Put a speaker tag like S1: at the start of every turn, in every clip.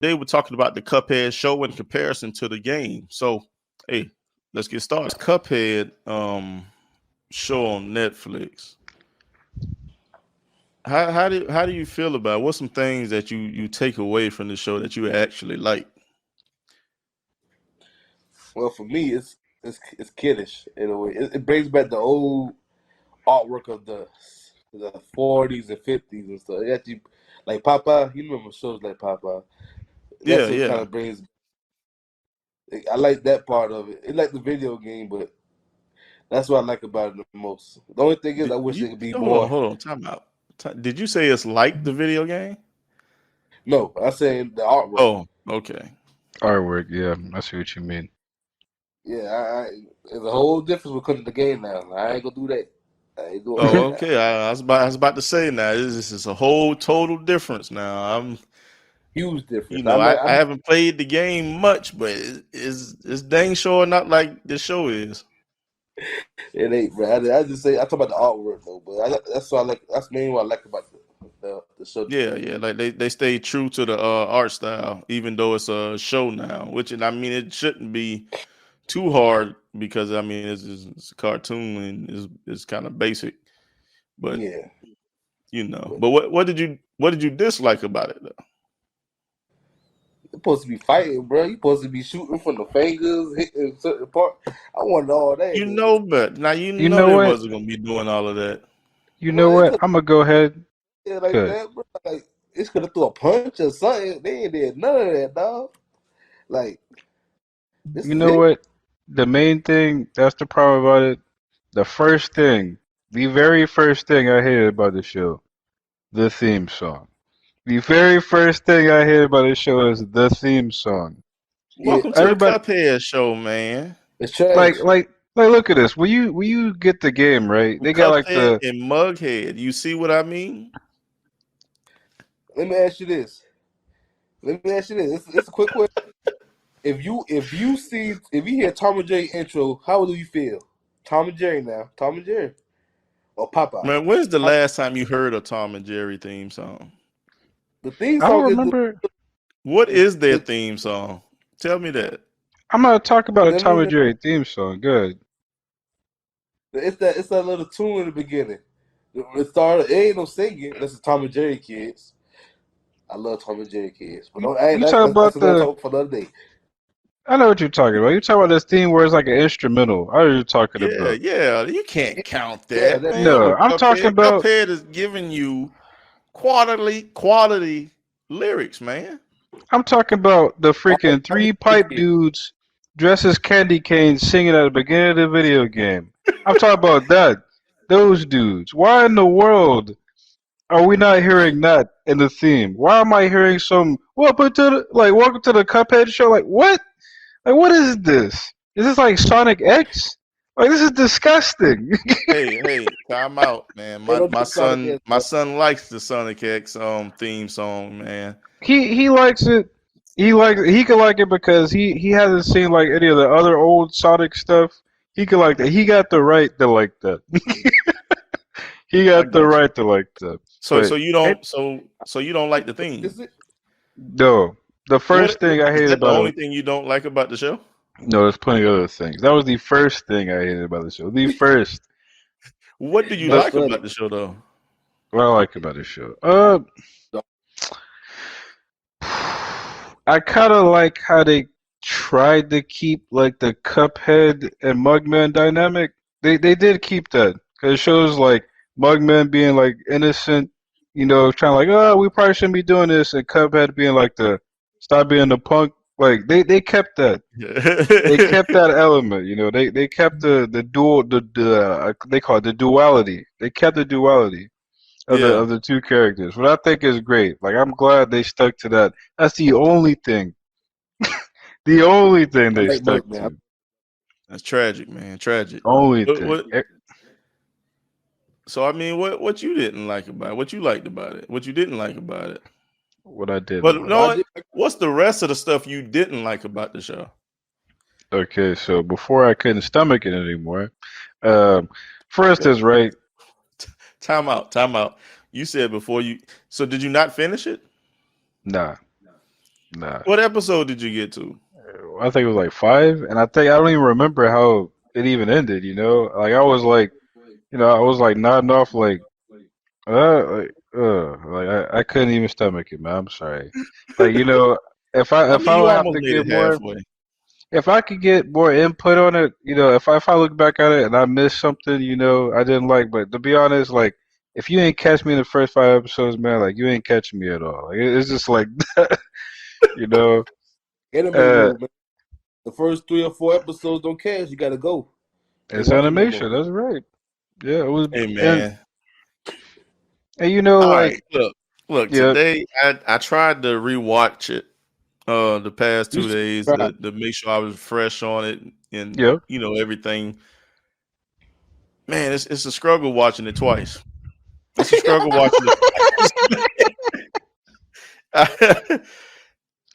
S1: they were talking about the CupHead show in comparison to the game. So, hey, let's get started. CupHead show on Netflix. How do you feel about it? What's some things that you take away from the show that you actually like?
S2: Well, for me, it's kiddish in a way. It brings back the old artwork of the 40s and 50s and stuff. It actually, like Popeye, you remember shows like Popeye? That's what kind of brings. I like that part of it. It's like the video game, but that's what I like about it the most. The only thing is, I wish it could be more.
S1: Hold on, time out. Did you say it's like the video game?
S2: No, I said the artwork.
S1: Oh, okay.
S3: Artwork, yeah, I see what you mean.
S2: Yeah, there's a whole difference when it comes to the game now. I ain't gonna do that. I ain't doing
S1: Oh, okay. I was about to say now. This is a whole total difference now. I'm
S2: huge difference.
S1: You know, I haven't played the game much, but it's dang sure not like the show is.
S2: It ain't, man. I just say I talk about the artwork though, but that's what I like. That's mainly what I like about the show.
S1: Yeah. Like they stay true to the art style, even though it's a show now. Which I mean, it shouldn't be too hard because I mean it's a cartoon and it's kind of basic. But
S2: yeah,
S1: you know. But what did you dislike about it though?
S2: You're supposed to be fighting, bro. You're supposed to be shooting from the fingers, hitting certain part. I wanted all that.
S1: You know, but now you know they wasn't gonna be doing all of that.
S3: You know what? I'm gonna go ahead.
S2: Yeah, like that, bro. Like it's gonna throw a punch or something. They ain't did none of that, dog. Like,
S3: you know what? The main thing, that's the problem about it. The very first thing I hated about the show, the theme song. The very first thing I hated about the show is the theme song.
S1: Welcome to the CupHead show, man.
S2: It's trash.
S3: Like, look at this. Will you get the game right? They got like the
S1: and Mughead. You see what I mean?
S2: Let me ask you this. It's a quick question. If you hear Tom and Jerry intro, how do you feel? Tom and Jerry now. Tom and Jerry. Or Popeye.
S1: Man, when's the last time you heard a Tom and Jerry theme song?
S2: The theme song
S3: I don't remember.
S1: What is their theme song? Tell me that.
S3: I'm gonna talk about a Tom and Jerry theme song. Good.
S2: It's that little tune in the beginning. It ain't no singing. This is Tom and Jerry kids. I love Tom and Jerry kids. But
S3: you talking about
S2: for the other day.
S3: I know what you're talking about. You're talking about this theme where it's like an instrumental. I know what you're talking about.
S1: Yeah, you can't count that.
S3: Man. No, I'm talking about
S1: CupHead is giving you quality lyrics, man.
S3: I'm talking about the freaking 3 pipe dudes dressed as candy canes singing at the beginning of the video game. I'm talking about that. Those dudes. Why in the world are we not hearing that in the theme? Why am I hearing some welcome to the CupHead show? Like what? Like what is this? Is this like Sonic X? Like this is disgusting.
S1: hey, time out, man. My son likes the Sonic X theme song, man.
S3: He likes it. He could like it because he hasn't seen like any of the other old Sonic stuff. He could like that. He got the right to like that. He got the right to like that.
S1: So you don't like the theme?
S3: No. The first thing I hated about
S1: the only thing you don't like about the show?
S3: No, there's plenty of other things. That was the first thing I hated about the show. The first.
S1: What do you like about the show, though?
S3: What I like about the show? I kind of like how they tried to keep like the CupHead and Mugman dynamic. They did keep that because it shows like Mugman being like innocent, you know, trying like, oh, we probably shouldn't be doing this, and CupHead being like stop being the punk. Like they kept that. They kept that element, you know. They kept the dual they call it the duality. They kept the duality of the two characters, what I think is great. Like I'm glad they stuck to that. That's the only thing. The only thing they stuck to.
S1: That's tragic, man. Tragic.
S3: Only thing.
S1: So I mean, what you didn't like about it? What you liked about it? What you didn't like about it?
S3: What I did.
S1: But what's the rest of the stuff you didn't like about the show?
S3: Okay, so before I couldn't stomach it anymore, first is right.
S1: Time out. You said before you. So did you not finish it?
S3: Nah. Nah.
S1: What episode did you get to?
S3: I think it was like 5, and I don't even remember how it even ended. Like I was like, I was like nodding off like I couldn't even stomach it, man. I'm sorry. Like if I
S1: I
S3: if
S1: mean,
S3: I
S1: you
S3: don't have
S1: almost
S3: to
S1: made
S3: get
S1: it
S3: more,
S1: halfway.
S3: if I could get more input on it, if I look back at it and I missed something, I didn't like. But to be honest, like if you ain't catch me in the first 5 episodes, man, like you ain't catching me at all. Like it's just like, you know,
S2: Anime
S3: uh,
S2: rule, man. The first 3 or 4 episodes don't catch. You gotta go. Ain't
S3: it's
S2: watching no more.
S3: animation. That's right. Yeah, it was,
S1: Hey
S3: and
S1: man. All
S3: like
S1: right, look.
S3: yeah,
S1: Today, I tried to rewatch it. The past
S2: You
S1: 2 days
S2: should try.
S1: to make sure I was fresh on it and
S3: yeah.
S1: everything. Man, it's a struggle watching it twice. It's a struggle watching it twice.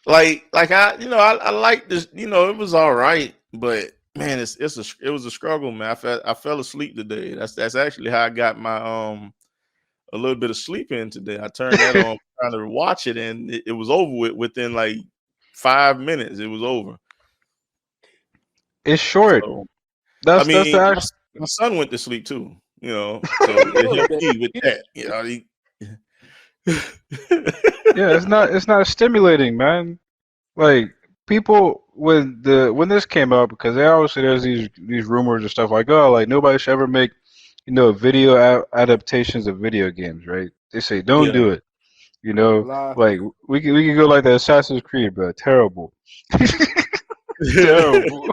S1: like I like this. It was all right, but man, it was a struggle, man. I fell asleep today. That's actually how I got my a little bit of sleep in today. I turned that on trying to watch it, and it was over within like 5 minutes. It was over.
S3: It's short.
S1: So I
S3: That's the
S1: mean,
S3: actual.
S1: my son went to sleep too. So it
S2: Look,
S1: helped
S2: man.
S1: me with that.
S3: Yeah, it's not stimulating, man. Like people when this came out, because obviously there's these rumors and stuff like, oh, like nobody should ever make video adaptations of video games, right? They say don't
S1: Yeah.
S3: do it.
S2: Lie.
S3: Like we could go like the Assassin's Creed, bro. Terrible, terrible.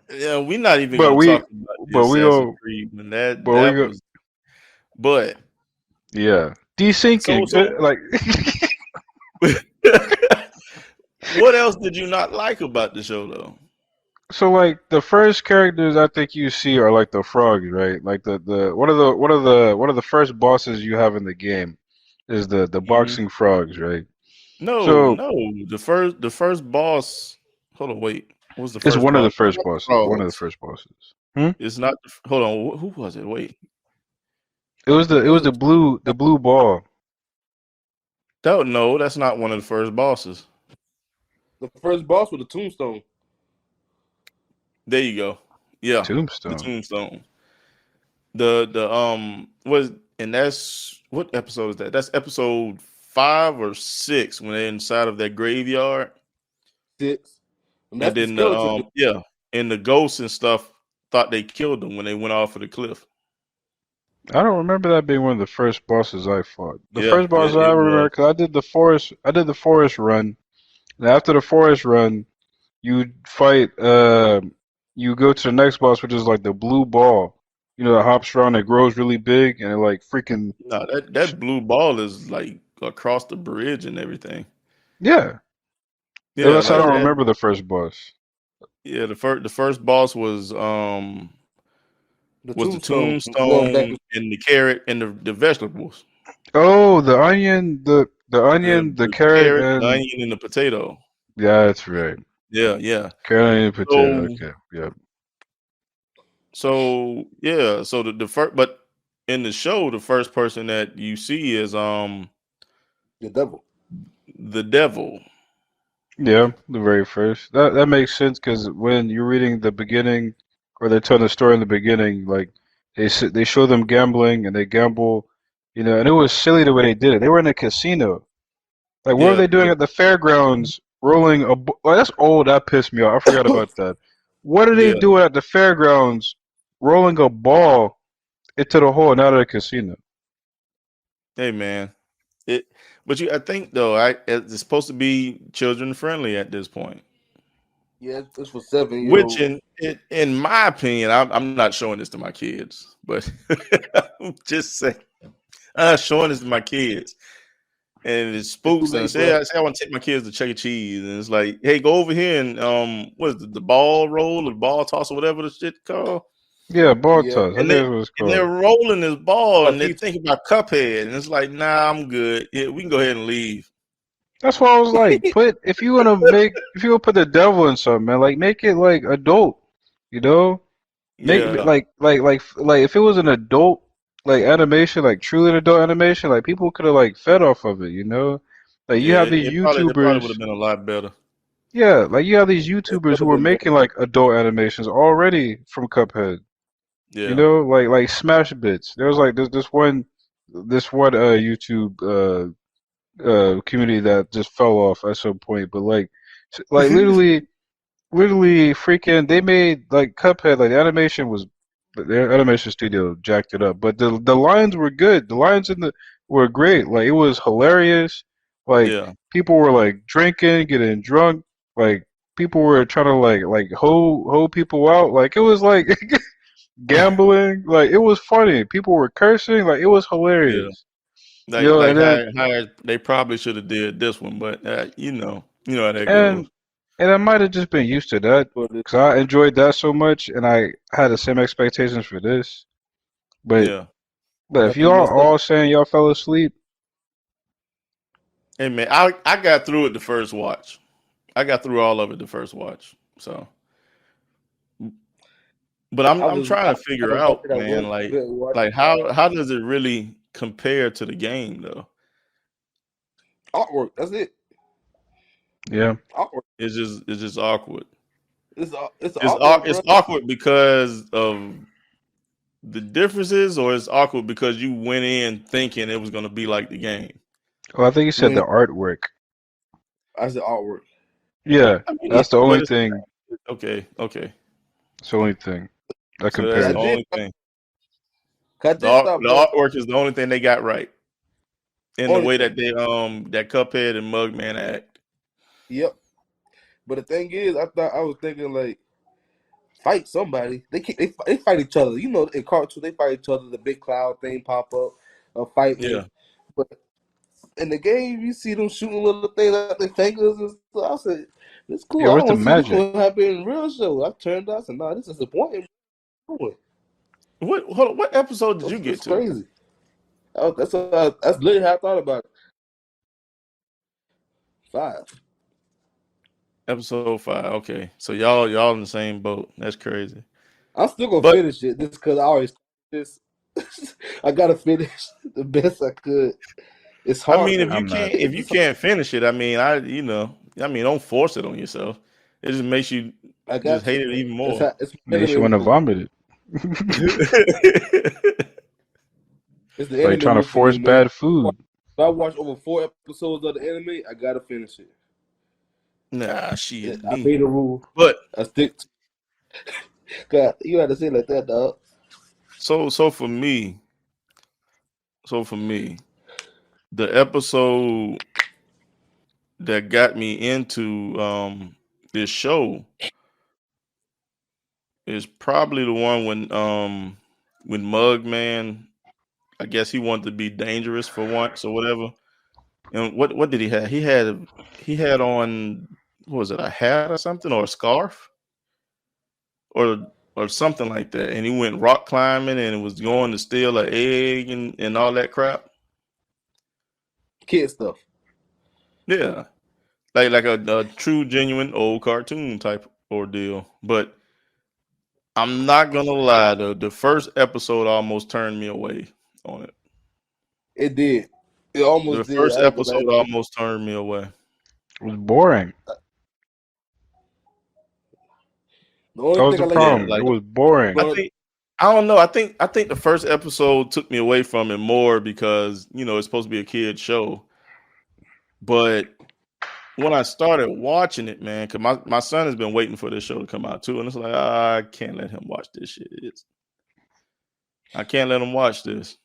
S1: Yeah, we're not even
S3: But
S1: gonna
S3: we
S1: talk about the
S3: but we
S1: Assassin's
S3: go
S1: Creed when that
S3: but we
S1: that
S3: go
S1: was. But
S3: yeah,
S1: so
S3: desyncing.
S1: so,
S3: Like
S1: what else did you not like about the show though?
S3: so like the first characters I think you see are like the frogs, right? Like the one of the first bosses you have in the game is the
S1: Mhm.
S3: boxing frogs, right?
S1: No,
S3: So
S1: no, the first boss. Hold on, wait. What was the
S3: it's
S1: first
S3: one of the
S1: boss? It's
S3: first
S1: not the
S3: bosses. One of the
S1: frogs.
S3: first bosses. Hmm?
S1: It's not. Hold on. Who was it? Wait.
S3: It was the
S2: It
S3: it
S2: was
S3: was
S2: a
S3: the blue ball.
S1: No, that's not one of the first bosses.
S2: the first boss with a tombstone.
S1: There you go. Yeah, the
S3: Tombstone.
S1: tombstone. The was and that's what episode is that? That's episode 5 or 6 when they're inside of that graveyard,
S2: 6. And
S1: and
S2: that's the
S1: then the
S2: skeleton.
S1: yeah, and the ghosts and stuff thought they killed them when they went off of the cliff.
S3: I don't remember that being one of the first bosses I fought. The
S1: Yeah,
S3: first boss I
S1: it
S3: remember,
S1: was.
S3: because I did the forest run, and after the forest run, you fight. You go to the next boss, which is like the blue ball. That hops around, it grows really big, and it like freaking.
S1: No, that blue ball is like across the bridge and everything.
S3: Yeah,
S1: Yeah,
S3: unless I
S1: that
S3: don't
S1: that
S3: remember the first boss.
S1: yeah, the first boss
S2: The
S1: was the
S2: tombstone. Going back.
S1: tombstone and the carrot and the vegetables.
S3: Oh, the onion, the
S1: The,
S3: onion, the
S1: the
S3: carrot,
S1: carrot, the
S3: and
S1: onion, and the potato.
S3: yeah, that's right.
S1: Yeah, yeah.
S3: Carrot, onion, potato.
S1: So
S3: Okay, yeah.
S1: so yeah, so the first, but in the show, the first person that you see is
S2: The devil.
S1: the devil.
S3: Yeah, the very first. That makes sense, because when you're reading the beginning, or they're telling the story in the beginning, like they show them gambling and they gamble, and it was silly the way they did it. They were in a casino. Like what were
S1: Yeah,
S3: they doing
S1: yeah,
S3: at the fairgrounds? Rolling a. Well, that's old. That pissed me off. I forgot about that. What are they
S1: yeah.
S3: doing at the fairgrounds? Rolling a ball into the hole and out of the casino.
S1: Hey man, it. But I think though, it's supposed to be children friendly at this point.
S2: Yeah, it's for 7 year
S1: Which,
S2: old.
S1: in my opinion, I'm not showing this to my kids, but I'm just saying, I'm showing this to my kids, and it
S2: It's too
S1: spooks them.
S2: late,
S1: Say,
S2: bro.
S1: I want to take my kids to Chuck E. Cheese, and it's like, hey, go over here and what is it, the ball roll or the ball toss or whatever the shit called,
S3: Yeah, ball
S2: Yeah.
S3: toss. I think
S1: and they
S3: that's what it's
S1: and they're
S3: called.
S1: rolling this ball, and they're
S2: Batista.
S1: thinking about Cuphead, and it's like, nah, I'm good. Yeah, we can go ahead and leave.
S3: That's why I was like, if you want to put the devil in something, man, like make it like adult, you know?
S1: Yeah,
S3: Like if it was an adult like animation, like truly an adult animation, like people could have like fed off of it, you know? Like you
S1: Yeah,
S3: have these
S1: it probably would
S3: YouTubers.
S1: have been a lot better.
S3: Yeah, like you have these
S2: It
S3: YouTubers
S2: would
S3: who
S2: have
S3: are
S2: been better.
S3: making like adult animations already from Cuphead. You
S1: Yeah.
S3: know, like Smash Bits. There was like this one YouTube community that just fell off at some point, but like literally freaking they made like Cuphead, like the animation was their animation studio jacked it up, but the lines were good. The lines in the were great. Like it was hilarious. Like
S1: Yeah.
S3: people were like drinking, getting drunk. Like people were trying to like hoe people out. Like it was like gambling. Like it was funny. People were cursing. Like it was
S1: Yeah.
S3: hilarious. You know,
S1: Like
S3: and then
S1: how they probably should have did this one, but you know how that goes.
S3: and and I might have just been used to that
S2: But it-
S3: because I enjoyed that so much, and I had the same expectations for this. But
S1: Yeah.
S3: but if
S2: That's what
S3: y'all
S2: messed up.
S3: all saying y'all fell asleep,
S1: Hey man, I got through it the first watch. I got through all of it the first watch. So, but I'm
S2: I
S1: trying to
S2: kind
S1: figure
S2: of watched
S1: out,
S2: it at
S1: man,
S2: work. Couldn't watch
S1: like
S2: it while
S1: how does it really compare to the game though?
S2: artwork. That's it.
S3: yeah.
S2: Artwork.
S1: It's just awkward.
S2: It's artwork,
S1: It's
S2: bro.
S1: awkward because of the differences, or it's awkward because you went in thinking it was going to be like the game.
S3: Well, I think you said
S2: When
S3: the artwork.
S2: I said artwork,
S3: Yeah,
S1: I mean,
S3: that's the
S1: but
S3: only
S1: it's
S3: thing.
S1: okay.
S3: That's the only thing that
S1: So that's
S2: I
S1: the
S3: compares.
S2: did.
S1: only thing.
S2: I did stop
S1: The
S2: playing.
S1: artwork is the only thing they got right in the
S2: Only
S1: way
S2: thing.
S1: that they that Cuphead and Mugman act.
S2: Yep. But the thing is, I was thinking like fight somebody. They fight each other. You know, in cartoons they fight each other. The big cloud thing pop up, fighting.
S1: Yeah,
S2: But in the game, you see them shooting little things at their fingers and stuff. I said, "It's cool.
S3: Yeah,
S2: I
S3: where's the
S2: want to see this
S3: magic?
S2: one happen in real show." I turned out and said, "No, this is disappointing."
S1: what episode did you get
S2: It's
S1: to?
S2: crazy. That's literally how I thought about it. 5.
S1: Episode 5. Okay, so y'all in the same boat. That's crazy.
S2: I'm still gonna
S1: But
S2: finish it just because I always this. I gotta finish the best I could. It's
S1: I
S2: hard
S1: mean,
S2: though.
S3: I'm not.
S1: if you
S2: It's hard.
S1: can't finish it, I mean, don't force it on yourself. It just makes you
S2: I
S1: just
S2: got
S1: hate
S2: to,
S1: it
S2: man.
S1: even more.
S2: It's my
S3: Makes you
S2: anime
S3: want to
S2: movie.
S3: vomit it.
S2: It's
S3: It's
S2: the
S3: like
S2: anime
S3: trying to
S2: movie for me,
S3: force
S2: man.
S3: bad food.
S2: If I watch over 4 episodes of the anime, I gotta finish it.
S1: Nah, shit,
S2: I
S1: me.
S2: made a rule.
S1: But
S2: I stick to. God, you had to say it like that, dog.
S1: so for me, the episode that got me into this show is probably the one when Mugman, I guess he wanted to be dangerous for once or whatever. And what did he have? He had on, what was it, a hat or something, or a scarf, or something like that. And he went rock climbing and was going to steal an egg and all that crap.
S2: Kid stuff.
S1: Yeah, like a true genuine old cartoon type ordeal. But I'm not gonna lie, the first episode almost turned me away on it.
S2: It did. It
S1: The
S2: almost did.
S1: first
S2: I ain't gonna lie.
S1: episode almost turned me away.
S3: It was boring.
S2: The
S3: That
S2: only
S3: was
S2: thing
S3: the
S2: I like
S1: Yeah,
S2: about
S3: problem.
S1: like
S3: It was boring.
S1: I
S2: the
S1: think I don't know. I think the first episode took me away from it more because it's supposed to be a kid show. But when I started watching it, man, because my son has been waiting for this show to come out too, and it's like I can't let him watch this shit. I can't let him watch this.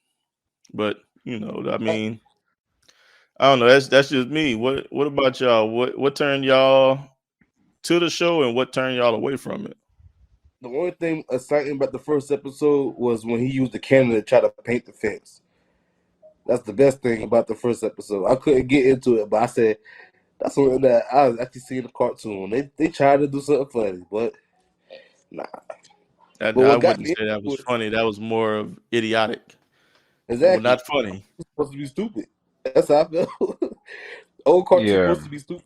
S1: But I mean, I don't know. That's just me. What about y'all? What turned y'all to the show, and what turned y'all away from it?
S2: the only thing exciting about the first episode was when he used the cannon to try to paint the fence. That's the best thing about the first episode. I couldn't get into it, but I said that's something that I was actually seeing the cartoon. They tried to do something funny, but nah. But
S1: I
S2: what got
S1: wouldn't
S2: me
S1: say that was
S2: into it
S1: funny. That was more of idiotic. Well,
S2: exactly
S1: not funny.
S2: it's supposed to be stupid. That's how I feel. Old cartoon
S3: Yeah,
S2: supposed to be stupid.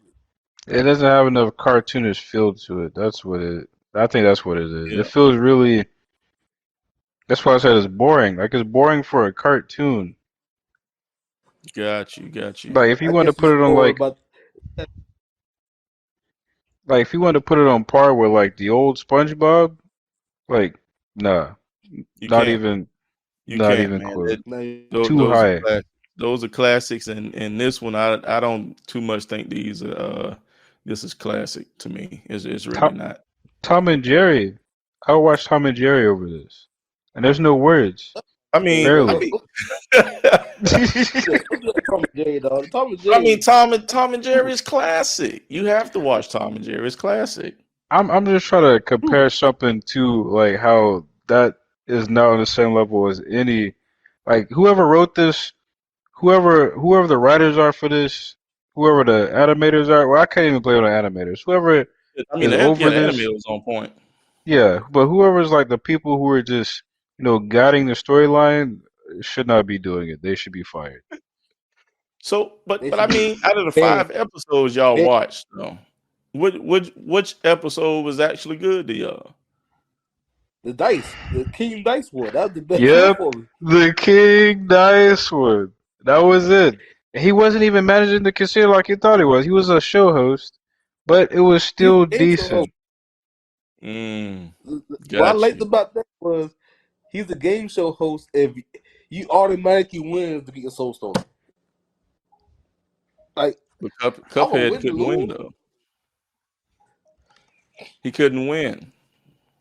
S3: it doesn't have enough cartoonish feel to it. That's what it. I think that's what it is.
S1: Yeah,
S3: It feels really. That's why I said it's boring. Like it's boring for a cartoon.
S1: Got you.
S3: Like if you
S2: I
S3: want to
S2: guess you
S3: put it on
S2: more
S3: like
S2: about
S3: if you want to put it on par with like the old SpongeBob, like nah,
S1: You
S3: not
S1: can't.
S3: even
S1: You
S3: not
S1: can't,
S3: even
S1: man.
S3: close. Too
S1: Those are
S3: high.
S1: those are classics, and this one I don't too much think these this is classic to me. It's really
S3: Tom,
S1: not.
S3: Tom and Jerry. I watched Tom and Jerry over this, and there's no words.
S1: I mean, I
S2: don't
S3: Barely.
S1: mean,
S2: do that Tom and Jerry, dog. Tom and
S1: I mean,
S2: Jerry.
S1: Tom and Jerry is classic. You have to watch Tom and Jerry. It's classic.
S3: I'm just trying to compare something to like how that is not on the same level as any like whoever wrote this, whoever the writers are for this, whoever the animators are. Well, I can't even blame the animators. Whoever
S1: I mean,
S3: is over
S1: the anime
S3: this,
S1: was on point.
S3: yeah. But whoever's like the people who are just guiding the storyline should not be doing it. They should be fired.
S1: So,
S2: They
S1: but
S2: should
S1: I
S2: be
S1: mean, out of the
S2: banned.
S1: 5 episodes y'all
S2: Banned.
S1: watched, though, which episode was actually good to y'all?
S2: The King Dice one. That was the best one
S3: Yep,
S2: for me.
S3: the King Dice one. That was it. He wasn't even managing the casino like he thought he was. He was a show host, but it was
S2: He's
S3: still
S2: a game show host.
S3: decent.
S2: What I
S1: Got
S2: liked
S1: you.
S2: about that was he's a game show host. If you automatically win to get your soul stolen, like
S1: But
S2: I'm gonna
S1: Cuphead
S2: win to
S1: couldn't win
S2: lose.
S1: though. He couldn't win,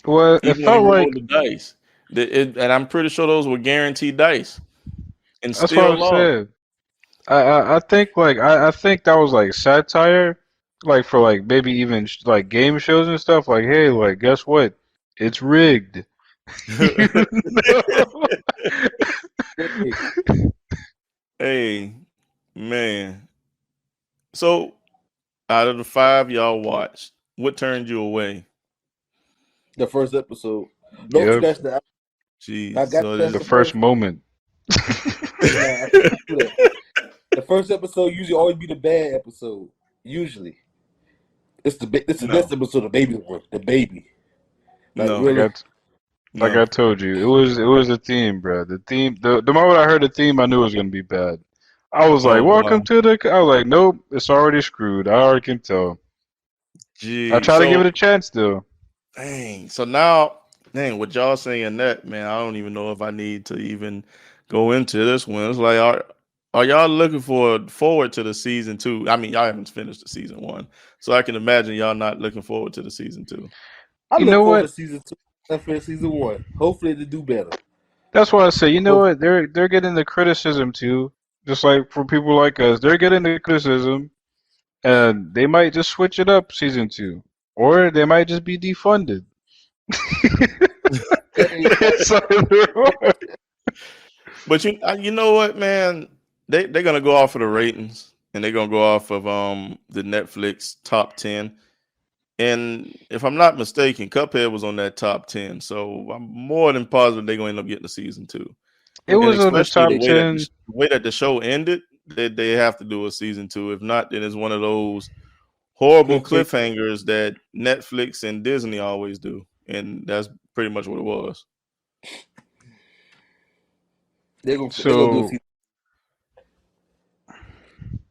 S3: Well, it
S1: even when he
S3: felt
S1: rolled
S3: like
S1: the dice. And I'm pretty sure those were guaranteed dice, and
S3: that's what
S1: still
S3: I'm
S1: lost.
S3: saying. I think like I think that was like satire, like for like maybe even like game shows and stuff. Like, hey, like guess what? It's rigged. You know?
S1: Hey, man. So, out of the 5 y'all watched, what turned you away?
S2: The first episode. Don't
S3: Yep,
S2: scratch that. I
S1: Jeez.
S2: got
S1: So
S2: past
S3: the
S2: the
S3: first
S2: first.
S3: moment.
S2: Nah, I can't do that. The first episode usually always be the bad episode. Usually, it's the next
S1: no,
S2: episode. The baby one. The baby. Like
S1: no,
S3: Like
S2: really.
S3: like I
S1: no.
S3: told you, it was a theme, bro. The theme, the moment I heard the theme, I knew it was gonna be bad. I was like,
S1: Oh
S3: "Welcome
S1: wow.
S3: to the." I was like, "Nope, it's already screwed." I already can tell. I
S1: Gee.
S3: try to give it
S1: So
S3: a chance, though.
S1: dang. So now, dang, what y'all saying that, man, I don't even know if I need to even go into this one. It's like, are y'all looking forward to the season 2? I mean, y'all haven't finished the season 1, so I can imagine y'all not looking forward to the season 2.
S2: I
S3: You
S2: look
S3: know
S2: forward to
S3: what?
S2: season 2 after season 1. Hopefully they do better.
S3: That's why I say, you know
S2: Hopefully.
S3: what? They're getting the criticism too, just like for people like us. They're getting the criticism, and they might just switch it up season 2, or they might just be defunded.
S2: Hey,
S3: It's either
S1: But you know what, man? They're gonna go off of the ratings, and they're gonna go off of the Netflix top 10. And if I'm not mistaken, Cuphead was on that top 10. So I'm more than positive they're gonna end up getting a season 2.
S3: It
S1: And
S3: was on the
S1: especially
S3: top 10.
S1: the way that the show ended, they have to do a season 2. If not, then it's one of those horrible
S2: clickbait.
S1: cliffhangers that Netflix and Disney always do. And that's pretty much what it was.
S2: They're gonna do a
S3: So
S2: season.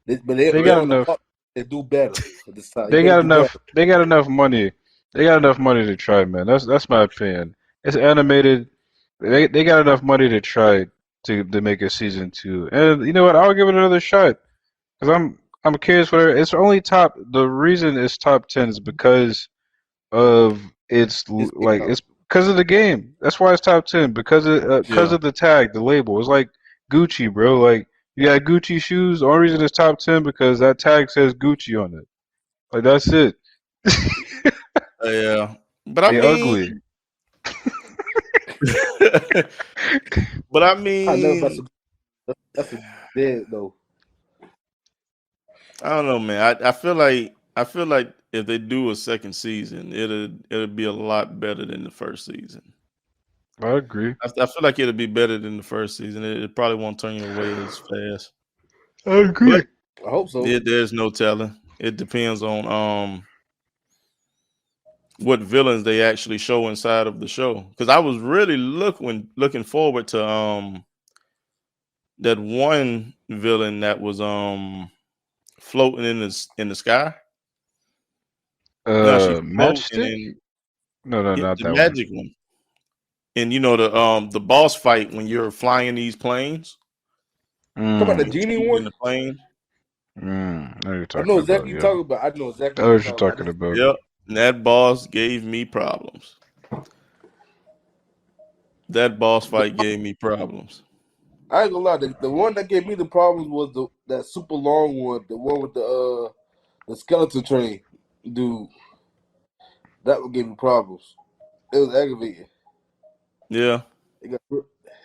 S2: But
S3: they
S2: they
S3: got
S2: on the
S3: enough.
S2: clock. They do better for this time. You
S3: They
S2: better
S3: got
S2: do better.
S3: enough. They got enough money. They got enough money to try, man. That's my opinion. It's animated. They got enough money to try to make a season 2. And you know what? I'll give it another shot because I'm curious. Whatever. It's only top. The reason it's top 10 is because of
S2: It's
S3: like it's because of the game. That's why it's top 10 because
S1: Yeah.
S3: of the tag, the label. It's like Gucci, bro. Like you got Gucci shoes. The only reason it's top 10 because that tag says Gucci on it. Like that's it.
S1: Yeah. But I
S3: They ugly.
S1: mean but I
S2: I never mess
S1: mean,
S2: with. That's a dead though.
S1: I don't know, man. I feel like if they do a second season, it'll be a lot better than the first season.
S3: I agree.
S1: I feel like it'll be better than the first season. It probably won't turn you away as fast.
S3: I agree.
S1: But
S2: I hope so.
S1: there's no telling. It depends on what villains they actually show inside of the show. Because I was really looking forward to that one villain that was floating in the sky. No, she's floating
S3: Matchstick?
S1: in
S3: No, not
S1: the
S3: that one.
S1: magic one. And you know the boss fight when you're flying these planes.
S2: Talk about the
S1: You're
S2: genie
S1: shooting in
S2: one.
S1: the plane.
S3: I know what you're
S2: I know
S3: talking
S2: exactly
S3: about.
S2: what you're
S3: Yeah,
S2: talking about. I know exactly
S3: I know
S2: what you're
S3: what you're
S2: talking about.
S3: talking about.
S1: Yep. And that boss gave me problems. That boss fight gave me problems.
S2: I ain't gonna lie. The one that gave me the problems was that super long one. The one with the skeleton train, dude. That one gave me problems. It was aggravating.
S1: Yeah.
S2: It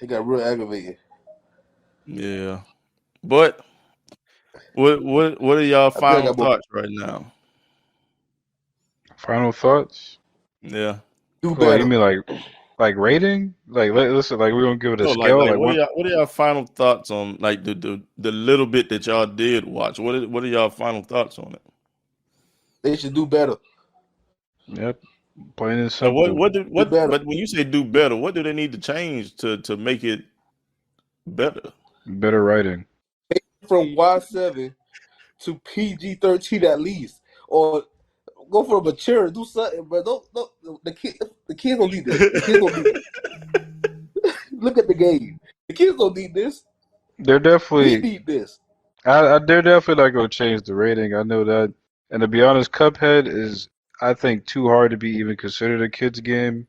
S2: got real aggravating.
S1: Yeah. But what are y'all
S2: I think I
S1: final
S2: got more.
S1: thoughts right now?
S3: Final thoughts?
S1: Yeah.
S2: Do
S3: Well, you
S2: better.
S3: mean like rating? Like listen, like we're gonna give it a
S1: No,
S3: scale.
S1: like
S3: Like one.
S1: what are y'all final thoughts on like the little bit that y'all did watch? What are y'all final thoughts on it?
S2: They should do better.
S3: Yep, plain and
S1: Now
S3: simple.
S2: Do better.
S1: but when you say do better, what do they need to change to make it better?
S3: Better writing.
S2: From Y7 to PG-13 at least, or go for a mature. Do something, but don't the kids don't need this. The kids don't need. Look at the game. The kids don't need this.
S3: They're
S2: We
S3: definitely.
S2: need this.
S3: They're definitely not gonna change the rating. I know that. And to be honest, Cuphead is, I think, too hard to be even considered a kid's game.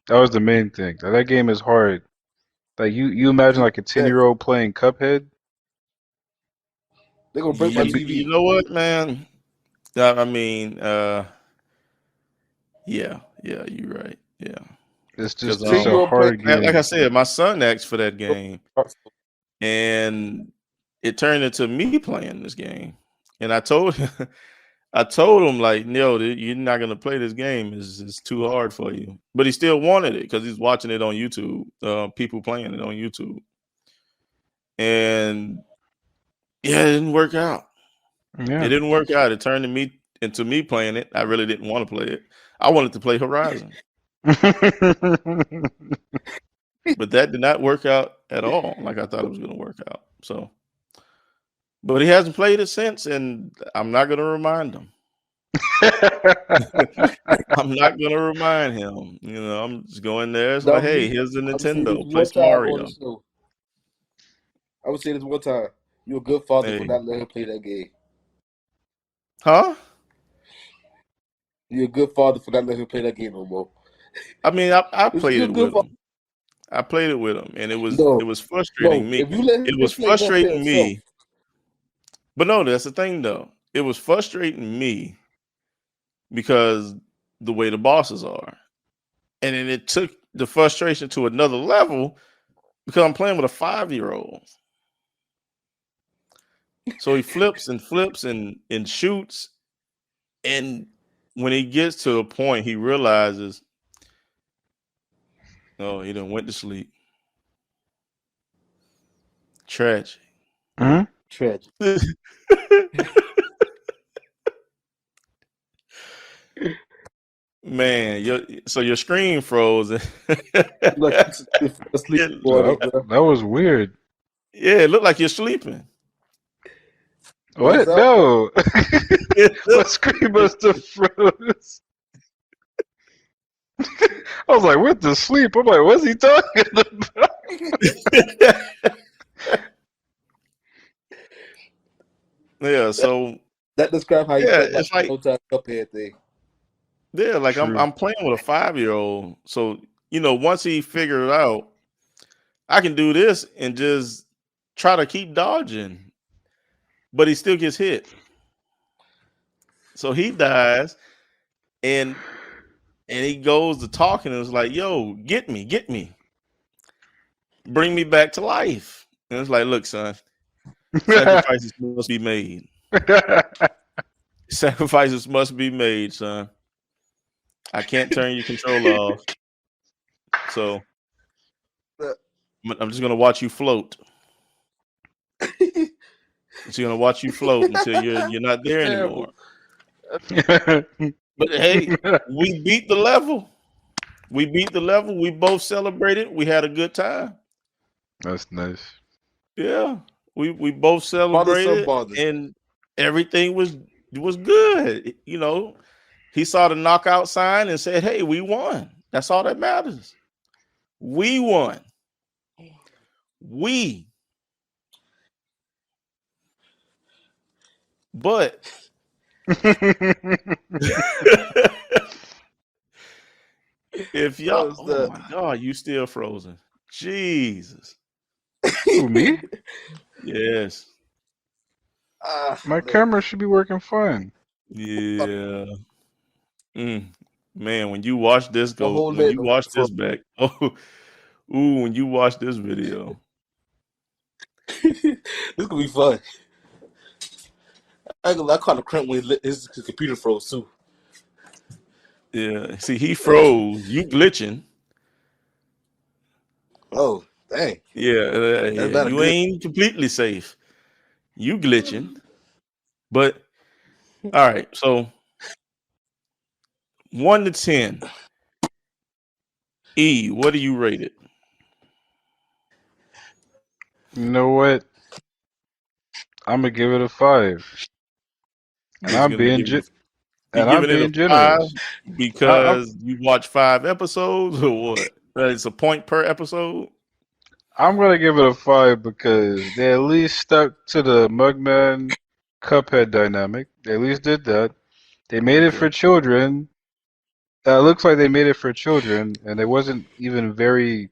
S3: That was the main thing. That game is hard. Like you imagine like a
S2: Yes,
S3: 10-year-old playing Cuphead.
S2: they're gonna break my
S1: You
S2: TV.
S1: know what, man? I mean, yeah, you're right. Yeah,
S3: It's
S1: because
S3: just it's a
S2: 10-year-old playing.
S3: hard
S1: like I
S3: game.
S1: said, my son asked for that game, and it turned into me playing this game. And I told I told him like, no, you're not gonna play this game. It's too hard for you. But he still wanted it because he's watching it on YouTube. People playing it on YouTube, and yeah, it didn't work out. It
S3: Yeah.
S1: didn't work out. It turned into me playing it. I really didn't want to play it. I wanted to play Horizon, but that did not work out at all like I thought it was going to work out. So, but he hasn't played it since, and I'm not going to remind him. I'm not going to remind him. You know, I'm just going there. It's like, hey, here's the
S2: I would say this
S1: Nintendo. Play
S2: one
S1: some
S2: time on
S1: Mario.
S2: the show. I would say this one time. You're a good father for
S1: Hey,
S2: not letting him play that game.
S1: huh?
S2: You're a good father for not letting him play that game no more.
S1: I mean, I played
S2: You're a
S1: it
S2: good
S1: with
S2: father.
S1: him. I played it with him, and it
S2: No,
S1: was frustrating me.
S2: if you let
S1: It
S2: him
S1: was
S2: play, let play
S1: frustrating
S2: himself.
S1: me. But no, that's the thing though. It was frustrating me because the way the bosses are. And then it took the frustration to another level because I'm playing with a 5-year-old. So he flips and shoots. And when he gets to a point, he realizes, oh, he done went to sleep. Tragic.
S3: Hmm?
S2: Tragic.
S1: Man, so your screen froze.
S2: Like he's asleep
S1: it,
S2: morning, bro.
S3: That was weird.
S1: yeah, it looked like you're sleeping.
S2: Lights
S3: What?
S2: out.
S3: No.
S1: It
S3: My
S1: looked,
S3: screen must have froze. I was like, what the sleep? I'm like, what's he talking about?
S1: yeah, so
S2: That describes how he
S1: yeah,
S2: felt about
S1: it's
S2: the
S1: like
S2: whole time Cuphead thing.
S1: yeah, like
S3: True.
S1: I'm playing with a 5-year-old. So, once he figured it out, I can do this and just try to keep dodging, but he still gets hit. So he dies and he goes to talking and it's like, yo, get me. Bring me back to life. And it's like, look, son, sacrifices must be made. Sacrifices must be made, son. I can't turn your controller off. So I'm just gonna watch you float. Just gonna watch you float until you're not there anymore. But hey, we beat the level. We both celebrated. We had a good time.
S3: That's nice.
S1: Yeah, we both
S2: Father son
S1: celebrated,
S2: bonding.
S1: and everything was good. You know, he saw the knockout sign and said, "Hey, we won. That's all that matters. We won. We." But if
S2: That
S1: y'all,
S2: was
S1: oh
S2: the
S1: my God, you still frozen. Jesus.
S3: Who, me?
S1: Yes.
S3: My
S2: man.
S3: camera should be working fine.
S1: Yeah. Mm. Man, when you watch this
S2: My
S1: go,
S2: whole
S1: when
S2: neck
S1: you watch
S2: froze.
S1: this back, oh, ooh, when you watch this video,
S2: This gonna be fun. I caught a cramp when his computer froze too.
S1: yeah. See, he froze. You glitching.
S2: Oh, dang.
S1: Yeah,
S2: That's
S1: yeah.
S2: not a
S1: You
S2: good.
S1: ain't completely safe. You glitching. But all right, so 1 to 10. What do you rate it?
S3: You know what? I'm gonna give it a 5, and
S1: He's
S3: I'm
S1: gonna
S3: being
S1: give it a You
S3: and I'm
S1: giving it a
S3: being
S1: 5
S3: generous. I'm
S1: because you watch 5 episodes or what? It's a point per episode.
S3: I'm gonna give it a 5 because they at least stuck to the Mugman Cuphead dynamic. They at least did that. They made it
S1: Okay.
S3: for children. It looks like they made it for children, and it wasn't even very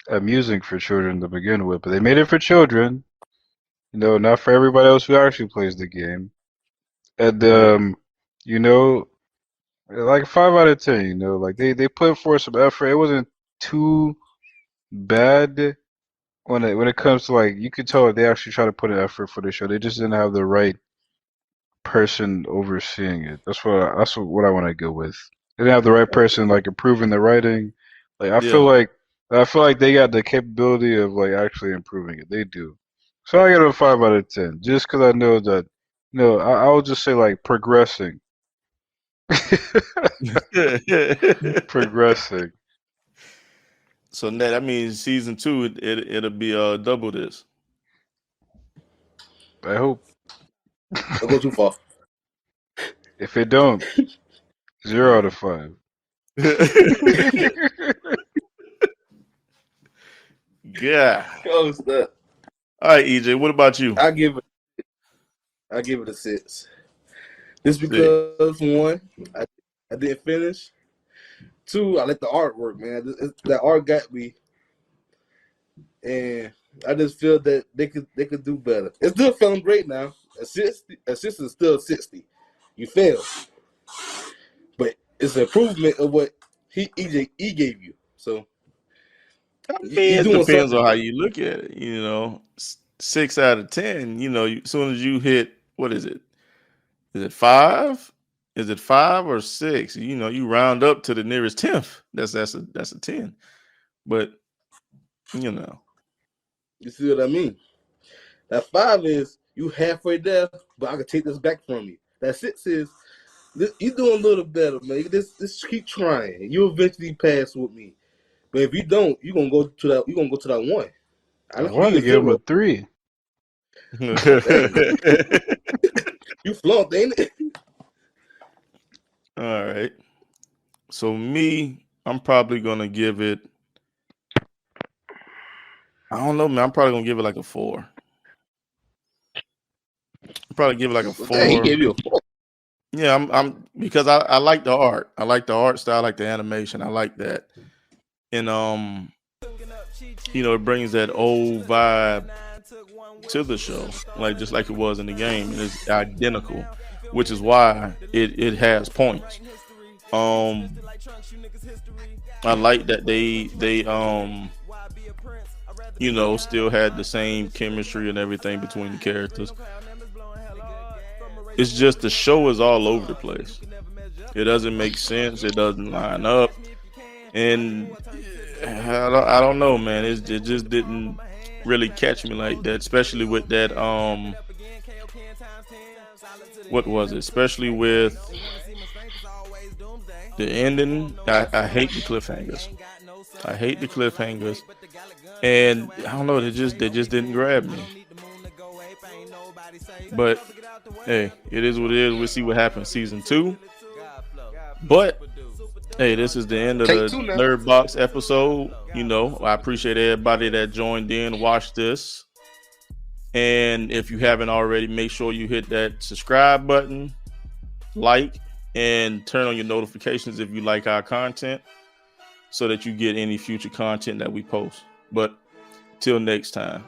S3: amusing for children to begin with. But they made it for children. You know, not for everybody else who actually plays the game. And
S1: Right.
S3: you know, like 5 out of 10. You know, like they put forth some effort. It wasn't too bad when it comes to, like, you could tell that they actually try to put an effort for the show. They just didn't have the right person overseeing it. That's what I want to go with. They didn't have the right person like improving the writing. Like
S1: Yeah.
S3: I feel like they got the capability of like actually improving it. They do. So I give it a 5 out of 10, just because I know that. No, I'll just say like progressing, progressing.
S1: So that means season 2 it'll be double this.
S3: I hope.
S2: Don't go too far.
S3: If it don't, 0 out of 5.
S1: Yeah.
S2: Oh, snap.
S1: All right, EJ. What about you?
S2: I give it a 6. Just
S1: 6.
S2: because one, I didn't finish. Two, I like the artwork, man. That art got me, and I just feel that they could do better. It's still feeling great now. A 60 is still a 60. You fail, but it's an improvement of what he gave you. So
S1: I
S2: you
S1: mean, it
S2: doing
S1: depends
S2: something
S1: on how
S2: great.
S1: you look at it. 6 out of 10. As soon as you hit, what is it? Is it 5? Is it 5 or 6? You round up to the nearest tenth. That's a 10. But you know,
S2: You see what I mean? That 5 is you halfway there, but I can take this back from you. That 6 is you doing a little better, man. Just keep trying. You'll eventually pass with me. But if you don't, you're gonna go to that. You're gonna go to that 1. I
S3: I
S2: know give
S3: wanted
S2: you
S3: to
S2: a
S3: give him a
S2: 0.
S3: 3.
S2: Oh dang, you flunked, ain't it?
S1: all right. So me, I'm probably gonna give it. I don't know, man. I'm probably gonna give it like a 4. Probably give it like a
S2: Well, dang, he
S1: 4.
S2: gave you a 4.
S1: Yeah, I'm because I like the art. I like the art style, I like the animation. I like that. And it brings that old vibe to the show, like just like it was in the game, and it's identical, which is why it has points. Um, I like that they still had the same chemistry and everything between the characters. It's just the show is all over the place. It doesn't make sense. It doesn't line up, and I don't know, man. It just didn't really catch me like that, especially with that. What was it? Especially with the ending. I hate the cliffhangers. I hate the cliffhangers. And I don't know, they just didn't grab me. But hey, it is what it is. We'll see what happens season 2. But hey, this is the end of
S2: Take
S1: the
S2: 2 now.
S1: Nerd Box episode. You know, I appreciate everybody that joined in, watched this. And if you haven't already, make sure you hit that subscribe button, like, and turn on your notifications if you like our content so that you get any future content that we post. But till next time.